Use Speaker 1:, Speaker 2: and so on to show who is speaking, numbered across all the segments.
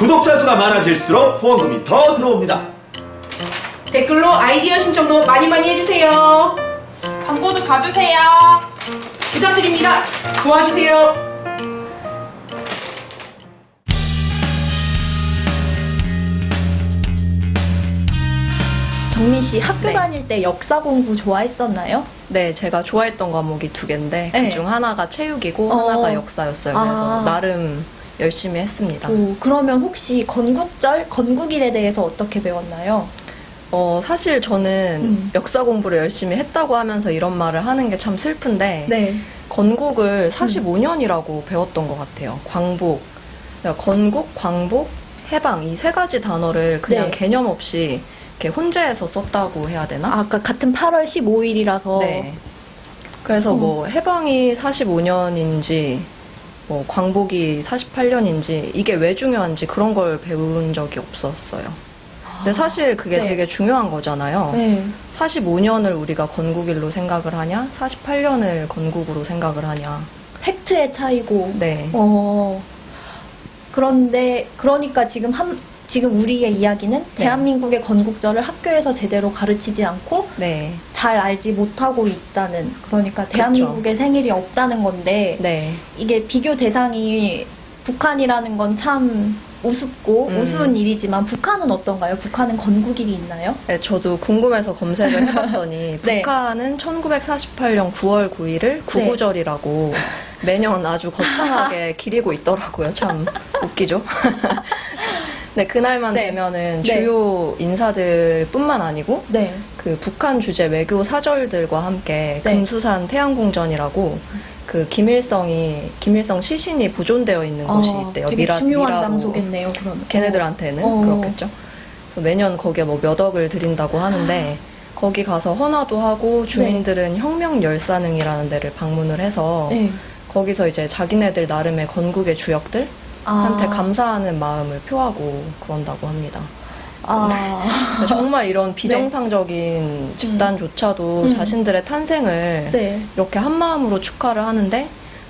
Speaker 1: 구독자 수가 많아질수록 후원금이 더 들어옵니다.
Speaker 2: 댓글로 아이디어 신청도 많이 해주세요.
Speaker 3: 광고도 가주세요.
Speaker 2: 부탁드립니다. 도와주세요.
Speaker 4: 정민 씨 학교 다닐 때 역사 공부 좋아했었나요?
Speaker 5: 네, 제가 좋아했던 과목이 두 개인데
Speaker 4: 네.
Speaker 5: 그중 하나가 체육이고 하나가 역사였어요. 그래서 나름 열심히 했습니다.
Speaker 4: 오, 그러면 혹시 건국절, 건국일에 대해서 어떻게 배웠나요?
Speaker 5: 사실 저는 역사 공부를 열심히 했다고 하면서 이런 말을 하는 게 참 슬픈데
Speaker 4: 네.
Speaker 5: 건국을 45년이라고 배웠던 것 같아요. 광복, 그러니까 건국, 광복, 해방 이 세 가지 단어를 그냥
Speaker 4: 네.
Speaker 5: 개념 없이 이렇게 혼재해서 썼다고 해야 되나?
Speaker 4: 아까 같은 8월 15일이라서
Speaker 5: 네. 그래서 뭐 해방이 45년인지 뭐 광복이 48년인지 이게 왜 중요한지 그런 걸 배운 적이 없었어요. 근데 사실 그게
Speaker 4: 네.
Speaker 5: 되게 중요한 거잖아요.
Speaker 4: 네.
Speaker 5: 45년을 우리가 건국일로 생각을 하냐, 48년을 건국으로 생각을 하냐.
Speaker 4: 팩트의 차이고.
Speaker 5: 네.
Speaker 4: 그런데 그러니까 지금 우리의 이야기는 대한민국의 건국절을 학교에서 제대로 가르치지 않고
Speaker 5: 네.
Speaker 4: 잘 알지 못하고 있다는, 그러니까 대한민국의 생일이 없다는 건데
Speaker 5: 네.
Speaker 4: 이게 비교 대상이 북한이라는 건 참 우습고 우스운 일이지만 북한은 어떤가요? 북한은 건국일이 있나요?
Speaker 5: 네, 저도 궁금해서 검색을 해봤더니
Speaker 4: 네.
Speaker 5: 북한은 1948년 9월 9일을 구구절이라고 매년 아주 거창하게 기리고 있더라고요. 참 웃기죠? 네, 그날만
Speaker 4: 네.
Speaker 5: 되면은
Speaker 4: 네.
Speaker 5: 주요 인사들뿐만 아니고
Speaker 4: 네.
Speaker 5: 그 북한 주재 외교 사절들과 함께
Speaker 4: 네.
Speaker 5: 금수산 태양궁전이라고 그 김일성 시신이 보존되어 있는 곳이 있대요.
Speaker 4: 되게 중요한
Speaker 5: 미라로.
Speaker 4: 장소겠네요. 그러면
Speaker 5: 걔네들한테는 그렇겠죠. 그래서 매년 거기에 뭐 몇 억을 들인다고 하는데 거기 가서 헌화도 하고 주민들은 혁명열사능이라는 데를 방문을 해서
Speaker 4: 네.
Speaker 5: 거기서 이제 자기네들 나름의 건국의 주역들 한테 감사하는 마음을 표하고 그런다고 합니다. 정말 이런 비정상적인 집단조차도 자신들의 탄생을
Speaker 4: 네.
Speaker 5: 이렇게 한마음으로 축하를 하는데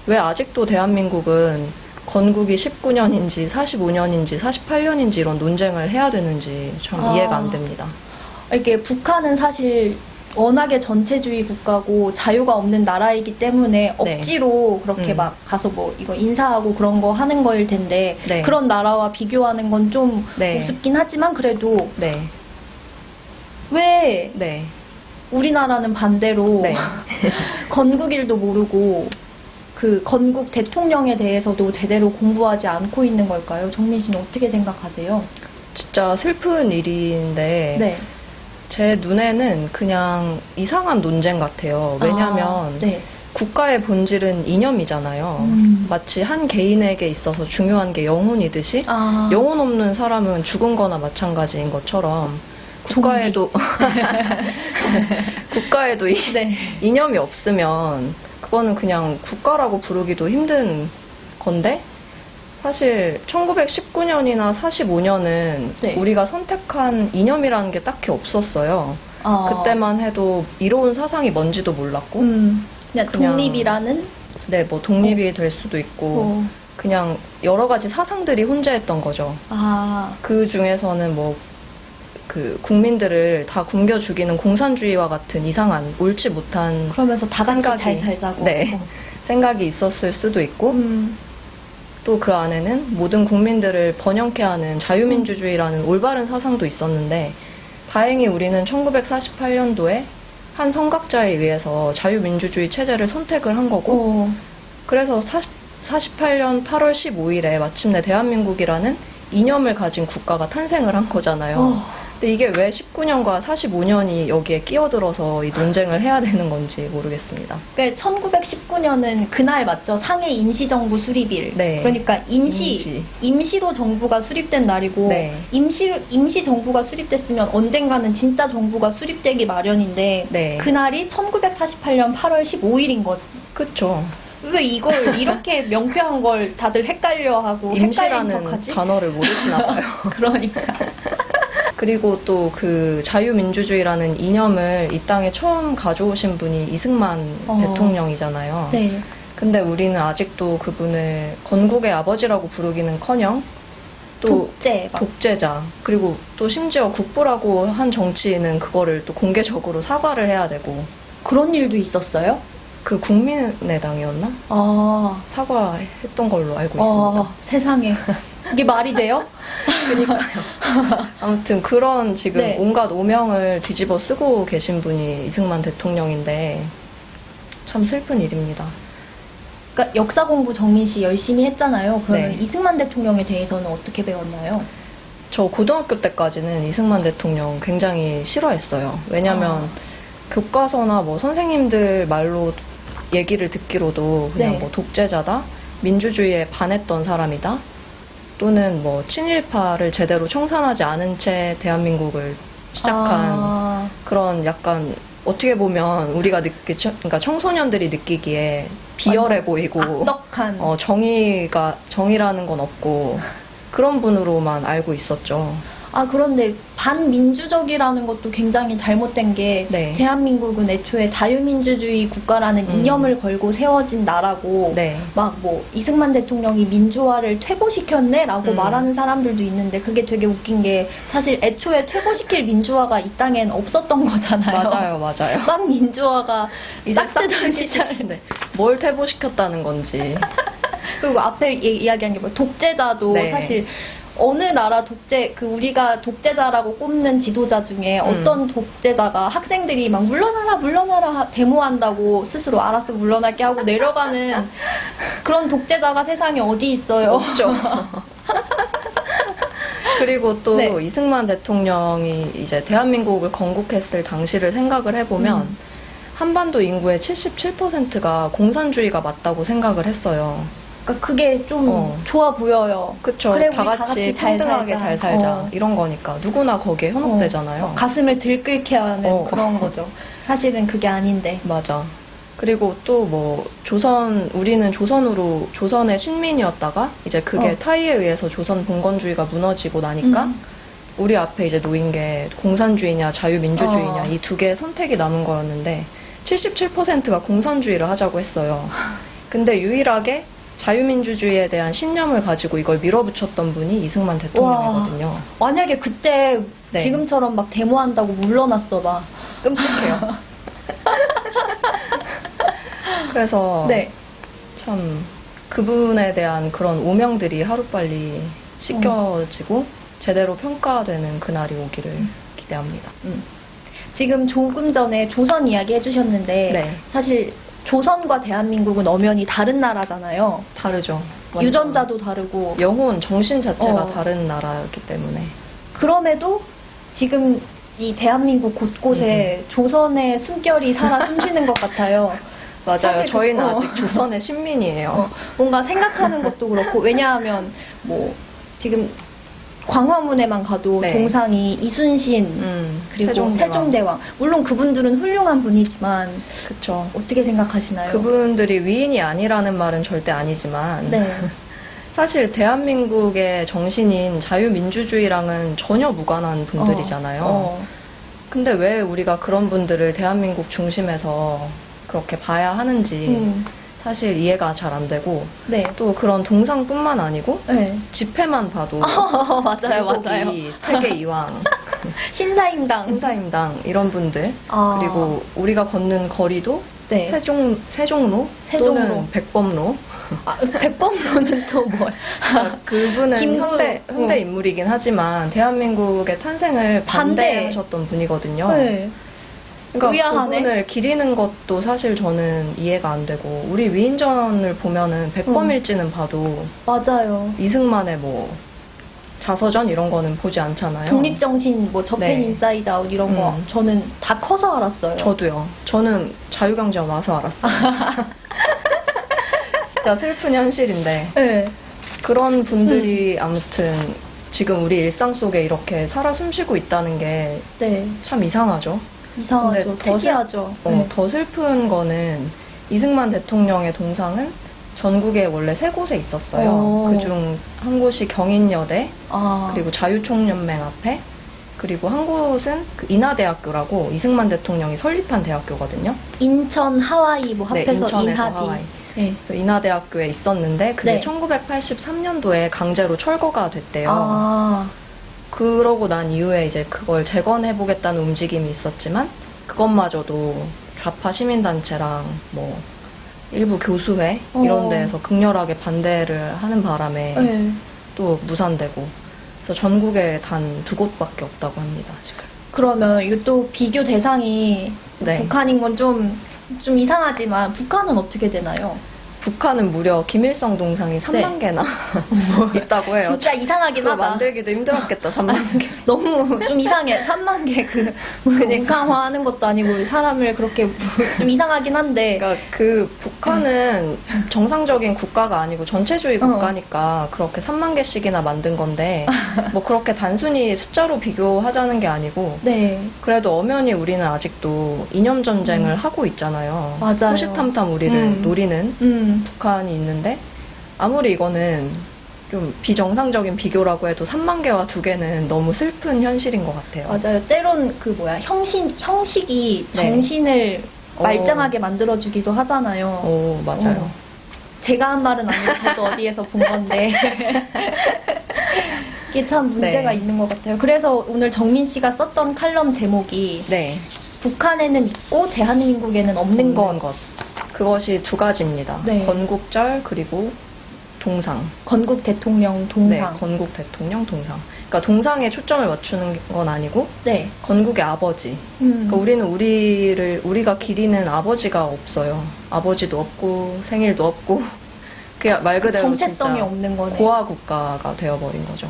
Speaker 5: 왜 아직도 대한민국은 건국이 19년인지 45년인지 48년인지 이런 논쟁을 해야 되는지 참 이해가 안 됩니다.
Speaker 4: 이게 북한은 사실 워낙에 전체주의 국가고 자유가 없는 나라이기 때문에 억지로 그렇게 막 가서 뭐 이거 인사하고 그런 거 하는 거일 텐데
Speaker 5: 네.
Speaker 4: 그런 나라와 비교하는 건 좀 우습긴 하지만 그래도
Speaker 5: 네.
Speaker 4: 왜
Speaker 5: 네.
Speaker 4: 우리나라는 반대로
Speaker 5: 네.
Speaker 4: 건국일도 모르고 그 건국 대통령에 대해서도 제대로 공부하지 않고 있는 걸까요? 정민 씨는 어떻게 생각하세요?
Speaker 5: 진짜 슬픈 일인데
Speaker 4: 네.
Speaker 5: 제 눈에는 그냥 이상한 논쟁 같아요. 왜냐하면
Speaker 4: 네.
Speaker 5: 국가의 본질은 이념이잖아요. 마치 한 개인에게 있어서 중요한 게 영혼이듯이 영혼 없는 사람은 죽은 거나 마찬가지인 것처럼 국가에도
Speaker 4: 네.
Speaker 5: 이념이 없으면 그거는 그냥 국가라고 부르기도 힘든 건데 사실 1919년이나 45년은 우리가 선택한 이념이라는 게 딱히 없었어요. 그때만 해도 이로운 사상이 뭔지도 몰랐고
Speaker 4: 그냥 독립이라는?
Speaker 5: 네, 뭐 독립이 될 수도 있고 그냥 여러 가지 사상들이 혼재했던 거죠. 그 중에서는 뭐 그 국민들을 다 굶겨 죽이는 공산주의와 같은 이상한 옳지 못한
Speaker 4: 그러면서 다 같이 잘 살자고.
Speaker 5: 네, 생각이 있었을 수도 있고 또 그 안에는 모든 국민들을 번영케 하는 자유민주주의라는 올바른 사상도 있었는데 다행히 우리는 1948년도에 한 선각자에 의해서 자유민주주의 체제를 선택을 한 거고 그래서 48년 8월 15일에 마침내 대한민국이라는 이념을 가진 국가가 탄생을 한 거잖아요. 근데 이게 왜 19년과 45년이 여기에 끼어들어서 이 논쟁을 해야 되는 건지 모르겠습니다.
Speaker 4: 그러니까 1919년은 그날 맞죠? 상해 임시정부 수립일.
Speaker 5: 네.
Speaker 4: 그러니까 임시로 정부가 수립된 날이고
Speaker 5: 네.
Speaker 4: 임시 정부가 수립됐으면 언젠가는 진짜 정부가 수립되기 마련인데
Speaker 5: 네.
Speaker 4: 그날이 1948년 8월 15일인 것.
Speaker 5: 그쵸.
Speaker 4: 왜 이걸 이렇게 명쾌한 걸 다들 헷갈려하고 헷갈린
Speaker 5: 임시라는
Speaker 4: 척하지?
Speaker 5: 단어를 모르시나 봐요.
Speaker 4: 그러니까.
Speaker 5: 그리고 또 그 자유민주주의라는 이념을 이 땅에 처음 가져오신 분이 이승만 대통령이잖아요.
Speaker 4: 네.
Speaker 5: 근데 우리는 아직도 그분을 건국의 아버지라고 부르기는커녕 또
Speaker 4: 독재 막.
Speaker 5: 독재자. 그리고 또 심지어 국부라고 한 정치인은 그거를 또 공개적으로 사과를 해야 되고.
Speaker 4: 그런 일도 있었어요?
Speaker 5: 그 국민의당이었나?
Speaker 4: 아,
Speaker 5: 사과했던 걸로 알고 있습니다.
Speaker 4: 세상에. 이게 말이 돼요?
Speaker 5: 아무튼 그런 지금
Speaker 4: 네.
Speaker 5: 온갖 오명을 뒤집어 쓰고 계신 분이 이승만 대통령인데 참 슬픈 일입니다.
Speaker 4: 그러니까 역사 공부 정민 씨 열심히 했잖아요. 그러면
Speaker 5: 네.
Speaker 4: 이승만 대통령에 대해서는 어떻게 배웠나요?
Speaker 5: 저 고등학교 때까지는 이승만 대통령 굉장히 싫어했어요. 왜냐면 교과서나 뭐 선생님들 말로 얘기를 듣기로도 그냥
Speaker 4: 네.
Speaker 5: 뭐 독재자다, 민주주의에 반했던 사람이다, 또는 뭐 친일파를 제대로 청산하지 않은 채 대한민국을 시작한 그런 약간 어떻게 보면 우리가 그러니까 청소년들이 느끼기에 비열해 보이고
Speaker 4: 악덕한.
Speaker 5: 정의라는 건 없고 그런 분으로만 알고 있었죠.
Speaker 4: 그런데 반민주적이라는 것도 굉장히 잘못된 게
Speaker 5: 네.
Speaker 4: 대한민국은 애초에 자유민주주의 국가라는 이념을 걸고 세워진 나라고
Speaker 5: 네.
Speaker 4: 막 뭐 이승만 대통령이 민주화를 퇴보시켰네라고
Speaker 5: 음.
Speaker 4: 말하는 사람들도 있는데 그게 되게 웃긴 게 사실 애초에 퇴보시킬 민주화가 이 땅엔 없었던 거잖아요.
Speaker 5: 맞아요.
Speaker 4: 막 민주화가
Speaker 5: 이제
Speaker 4: 싹트던 시절.
Speaker 5: 네. 뭘 퇴보시켰다는 건지.
Speaker 4: 그리고 앞에 이야기한 게 뭐 독재자도
Speaker 5: 네.
Speaker 4: 사실 어느 나라 우리가 독재자라고 꼽는 지도자 중에 어떤 독재자가 학생들이 막 물러나라 데모한다고 스스로 알아서 물러날게 하고 내려가는 그런 독재자가 세상에 어디 있어요?
Speaker 5: 없죠. 그리고 또
Speaker 4: 네.
Speaker 5: 이승만 대통령이 이제 대한민국을 건국했을 당시를 생각을 해보면 한반도 인구의 77%가 공산주의가 맞다고 생각을 했어요.
Speaker 4: 그러니까 그게 좀 좋아 보여요.
Speaker 5: 그쵸.
Speaker 4: 그래,
Speaker 5: 다
Speaker 4: 우리
Speaker 5: 같이
Speaker 4: 잘
Speaker 5: 평등하게
Speaker 4: 살자.
Speaker 5: 잘 살자. 이런 거니까. 누구나 거기에 현혹되잖아요.
Speaker 4: 가슴을 들끓게 하는 그런 거죠. 사실은 그게 아닌데.
Speaker 5: 맞아. 그리고 또 뭐 우리는 조선의 식민이었다가 이제 그게 타이에 의해서 조선 봉건주의가 무너지고 나니까 우리 앞에 이제 놓인 게 공산주의냐 자유민주주의냐 이 두 개의 선택이 남은 거였는데 77%가 공산주의를 하자고 했어요. 근데 유일하게 자유민주주의에 대한 신념을 가지고 이걸 밀어붙였던 분이 이승만 대통령이거든요.
Speaker 4: 만약에 그때
Speaker 5: 네.
Speaker 4: 지금처럼 막 데모한다고 물러났어 봐.
Speaker 5: 끔찍해요. 그래서
Speaker 4: 네.
Speaker 5: 참 그분에 대한 그런 오명들이 하루빨리 씻겨지고 제대로 평가되는 그날이 오기를 기대합니다.
Speaker 4: 지금 조금 전에 조선 이야기 해주셨는데
Speaker 5: 네.
Speaker 4: 사실 조선과 대한민국은 엄연히 다른 나라잖아요.
Speaker 5: 다르죠. 완전
Speaker 4: 유전자도 다르고
Speaker 5: 영혼, 정신 자체가
Speaker 4: 어.
Speaker 5: 다른 나라였기 때문에.
Speaker 4: 그럼에도 지금 이 대한민국 곳곳에 조선의 숨결이 살아 숨쉬는 것 같아요.
Speaker 5: 맞아요.
Speaker 4: 사실
Speaker 5: 저희는
Speaker 4: 그-
Speaker 5: 아직 조선의 신민이에요.
Speaker 4: 뭔가 생각하는 것도 그렇고 왜냐하면 뭐 지금 광화문에만 가도
Speaker 5: 네.
Speaker 4: 동상이 이순신 그리고 세종대왕. 물론 그분들은 훌륭한 분이지만
Speaker 5: 그쵸.
Speaker 4: 어떻게 생각하시나요?
Speaker 5: 그분들이 위인이 아니라는 말은 절대 아니지만
Speaker 4: 네.
Speaker 5: 사실 대한민국의 정신인 자유민주주의랑은 전혀 무관한 분들이잖아요. 근데 왜 우리가 그런 분들을 대한민국 중심에서 그렇게 봐야 하는지 사실 이해가 잘 안 되고
Speaker 4: 네.
Speaker 5: 또 그런 동상뿐만 아니고
Speaker 4: 네.
Speaker 5: 집회만 봐도
Speaker 4: 맞아요, 맞아요.
Speaker 5: 일곡이, 퇴계 이황,
Speaker 4: 신사임당.
Speaker 5: 신사임당 이런 분들 그리고 우리가 걷는 거리도
Speaker 4: 네.
Speaker 5: 세종로,
Speaker 4: 세종로.
Speaker 5: 또는 백범로
Speaker 4: 백범로는 또 뭘?
Speaker 5: 그분은
Speaker 4: 김구.
Speaker 5: 현대 인물이긴 하지만 대한민국의 탄생을 반대하셨던 분이거든요.
Speaker 4: 네.
Speaker 5: 그러니까
Speaker 4: 의아하네.
Speaker 5: 그분을 기리는 것도 사실 저는 이해가 안 되고 우리 위인전을 보면은 백범일지는 봐도
Speaker 4: 맞아요.
Speaker 5: 이승만의 뭐 자서전 이런 거는 보지 않잖아요.
Speaker 4: 독립정신, 뭐 저펜
Speaker 5: 네.
Speaker 4: 인사이드 아웃 이런 거 저는 다 커서 알았어요.
Speaker 5: 저도요. 저는 자유경제원 와서 알았어요. 진짜 슬픈 현실인데
Speaker 4: 네.
Speaker 5: 그런 분들이 아무튼 지금 우리 일상 속에 이렇게 살아 숨쉬고 있다는 게
Speaker 4: 네.
Speaker 5: 참 이상하죠.
Speaker 4: 이상하죠.
Speaker 5: 근데 더
Speaker 4: 특이하죠. 네.
Speaker 5: 더 슬픈 거는 이승만 대통령의 동상은 전국에 원래 3곳에 있었어요. 그중 한 곳이 경인여대, 그리고 자유총연맹 앞에, 그리고 한 곳은 그 인하대학교라고 이승만 대통령이 설립한 대학교거든요.
Speaker 4: 인천, 하와이 뭐
Speaker 5: 네,
Speaker 4: 합해서
Speaker 5: 인천에서
Speaker 4: 인하디.
Speaker 5: 하와이.
Speaker 4: 네.
Speaker 5: 그래서 인하대학교에 있었는데 그게
Speaker 4: 네.
Speaker 5: 1983년도에 강제로 철거가 됐대요.
Speaker 4: 아,
Speaker 5: 그러고 난 이후에 이제 그걸 재건해보겠다는 움직임이 있었지만 그것마저도 좌파 시민단체랑 뭐 일부 교수회 이런 데에서 극렬하게 반대를 하는 바람에
Speaker 4: 네.
Speaker 5: 또 무산되고 그래서 전국에 단 2곳밖에 없다고 합니다, 지금.
Speaker 4: 그러면 이거 또 비교 대상이
Speaker 5: 네.
Speaker 4: 북한인 건 좀 이상하지만 북한은 어떻게 되나요?
Speaker 5: 북한은 무려 김일성 동상이 3만 개나 있다고 해요.
Speaker 4: 진짜 이상하긴
Speaker 5: 그거
Speaker 4: 하다.
Speaker 5: 만들기도 힘들었겠다, 3만 개.
Speaker 4: 너무 좀 이상해. 3만 개 우상화하는 것도 아니고 사람을 그렇게 좀 이상하긴 한데.
Speaker 5: 그러니까 그 북한은 정상적인 국가가 아니고 전체주의 국가니까 그렇게 3만 개씩이나 만든 건데 뭐 그렇게 단순히 숫자로 비교하자는 게 아니고
Speaker 4: 네.
Speaker 5: 그래도 엄연히 우리는 아직도 이념 전쟁을 하고 있잖아요.
Speaker 4: 맞아요.
Speaker 5: 호시탐탐 우리를 노리는 북한이 있는데 아무리 이거는 좀 비정상적인 비교라고 해도 3만 개와 2개는 너무 슬픈 현실인 것 같아요.
Speaker 4: 맞아요. 때론 그 형식이
Speaker 5: 네.
Speaker 4: 정신을 말짱하게 만들어주기도 하잖아요.
Speaker 5: 오, 맞아요.
Speaker 4: 제가 한 말은 아니고 저도 어디에서 본 건데. 이게 참 문제가
Speaker 5: 네.
Speaker 4: 있는 것 같아요. 그래서 오늘 정민 씨가 썼던 칼럼 제목이
Speaker 5: 네.
Speaker 4: 북한에는 있고 대한민국에는 없는 것.
Speaker 5: 그것이 2가지입니다.
Speaker 4: 네.
Speaker 5: 건국절 그리고 동상.
Speaker 4: 건국 대통령 동상.
Speaker 5: 네, 건국 대통령 동상. 그러니까 동상에 초점을 맞추는 건 아니고
Speaker 4: 네.
Speaker 5: 건국의 아버지. 그러니까 우리는 우리가 기리는 아버지가 없어요. 아버지도 없고 생일도 없고 그냥 말 그대로
Speaker 4: 정체성이
Speaker 5: 진짜
Speaker 4: 없는 거네요.
Speaker 5: 고아 국가가 되어버린 거죠.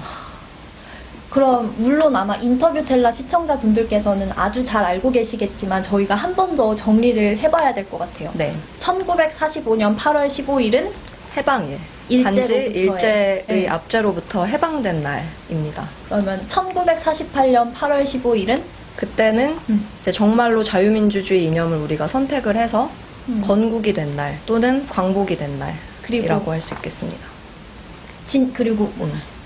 Speaker 4: 그럼 물론 아마 인터뷰 텔라 시청자분들께서는 아주 잘 알고 계시겠지만 저희가 한 번 더 정리를 해봐야 될 것 같아요.
Speaker 5: 네.
Speaker 4: 1945년 8월 15일은
Speaker 5: 해방일. 단지 일제의
Speaker 4: 네.
Speaker 5: 압제로부터 해방된 날입니다.
Speaker 4: 그러면 1948년 8월 15일은
Speaker 5: 그때는 이제 정말로 자유민주주의 이념을 우리가 선택을 해서 건국이 된 날 또는 광복이 된 날이라고 할 수 있겠습니다.
Speaker 4: 그리고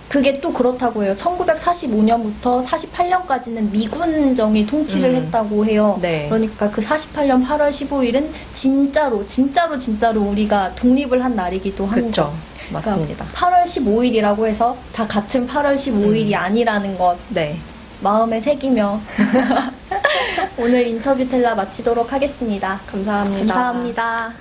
Speaker 4: 그게 또 그렇다고 해요. 1945년부터 48년까지는 미군정이 통치를 했다고 해요.
Speaker 5: 네.
Speaker 4: 그러니까 그 48년 8월 15일은 진짜로 우리가 독립을 한 날이기도 한
Speaker 5: 그렇죠.
Speaker 4: 거.
Speaker 5: 맞습니다.
Speaker 4: 그러니까 8월 15일이라고 해서 다 같은 8월 15일이 아니라는 것
Speaker 5: 네.
Speaker 4: 마음에 새기며 오늘 인터뷰 텔라 마치도록 하겠습니다.
Speaker 5: 감사합니다.
Speaker 4: 감사합니다.